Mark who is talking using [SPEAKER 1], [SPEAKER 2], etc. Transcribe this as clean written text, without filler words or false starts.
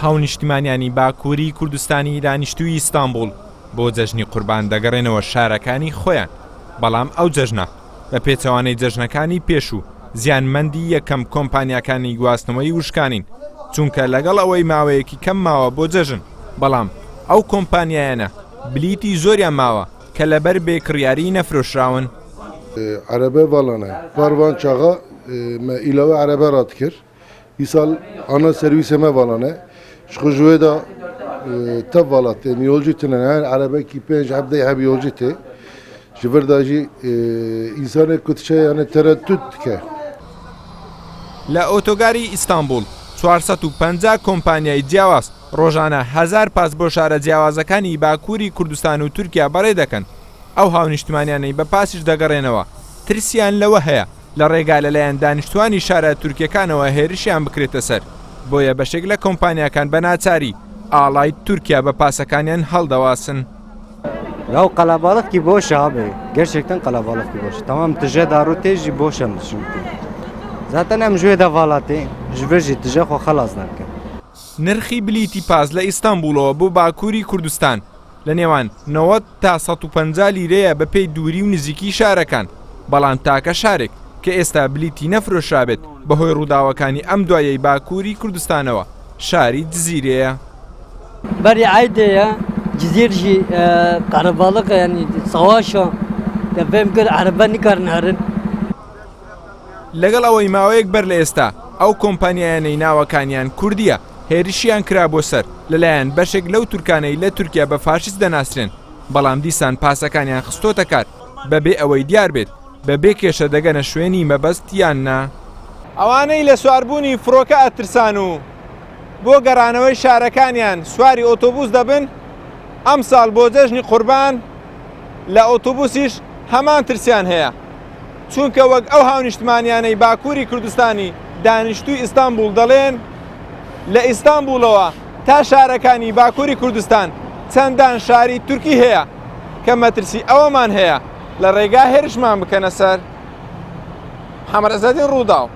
[SPEAKER 1] هاونیشتمانیانی باکووری کوردستانی دانیشتووی ئیستانبول بۆ جەژنی قوربان دەگەڕێنەوە شارەکانی خۆیان، بەڵام ئەو جەژنە بە پێچەوانەی جەژنەکانی پێش و زیانمەندی یەکەم کۆمپانیاکانی گواستنەوەی وشکانین، چونکە لەگەڵ ئەوەی ماوەیەکی کەم ماوە بۆ جەژن، بەڵام ئەو کۆمپانیایانە بلیتی زۆریان ماوە کە لەبەر بێکڕیاری نەفرۆشراون.
[SPEAKER 2] عربه والانه پاروان چاغا ما ilave عربه رات کر ایسال ana servis me valane şujuwe da tav valat yani yolcu tenen her araba ki penç habde hab yolcu te jiver da ji insan kutşe yani tereddüt ke
[SPEAKER 1] لە ئۆتۆگاری ئیستانبول 450 کۆمپانیای جیاواز ڕۆژانە 1000 پاس بۆ شارە جیاوازەکانی باکووری کوردستان و تورکیا بەڕێ دەکەن. ئەو هاونیشتمانیانەی بە پاسیش دەگەڕێنەوە ترسیان لەوە هەیە لە ڕێگا لەلایەن دانیشتوانی شارە تورکیەکانەوە هێرشیان بکرێتە سەر، بۆیە بەشێک لە کۆمپانیاکان بە ناچاری ئاڵای تورکیا بە پاسەکانیان هەڵدەواسن.
[SPEAKER 3] Ya kalabalık ki boş abi. Gerçekten kalabalık ki boş. Tamam tije daru teji boş hem çünkü. Zaten hem jüye de valati. Jüverji tije xo xalas nakin.
[SPEAKER 1] نرخی بلیتی پاس لە ئیستانبولەوە بۆ باکووری کوردستان لە نێوان 90 تا 150 لیرەیە بە پێی دووری و نزیکی شارەکان، بەڵام تاکە شارێک کە ئێستا بلیتی نەفرۆشرابێت بەهۆی ڕووداوەکانی ئەم دوایەی باکووری کوردستانەوە شاری جزیرەیە.
[SPEAKER 4] بري عايدة جزيرة كهربالك يعني سواشة تفهم كل عرباني كارنهارن.
[SPEAKER 1] لەگەڵ ئەوەی ماوەیەک بەر لە ئێستا ئەو کۆمپانیایانەی ناوەکانیان کوردیە هێرشیان کرا بۆ سەر لەلایەن بەشێک لەو تورکانەی لە تورکیا بە فاشیست دەناسرێن، بەڵام دیسان پاسەکانیان خستۆتە کار بەبێ ئەوەی دیار بێت بەبێ کێشە دەگەنە شوێنی مەبەستیان نا. ئەوانەی لە سواربوونی فڕۆکە ئەترسان و بۆ گەڕانەوەی شارەکانیان سواری ئۆتۆبوس دەبن، ئەم ساڵ بۆ جەژنی قوربان لە ئۆتۆبوسیش هەمان ترسیان هەیە، چونکە وەک ئەو هاونیشتمانیانەی باکووری کوردستانی دانیشتووی ئیستانبول دەڵێن لە ئیستانبولەوە تا شارەکانی باکووری کوردستان چەندان شاری تورکی هەیە کە مەترسی ئەوەمان هەیە لە ڕێگا هێرشمان بکەنە سەر. محەممەد ئەزادین ڕووداو.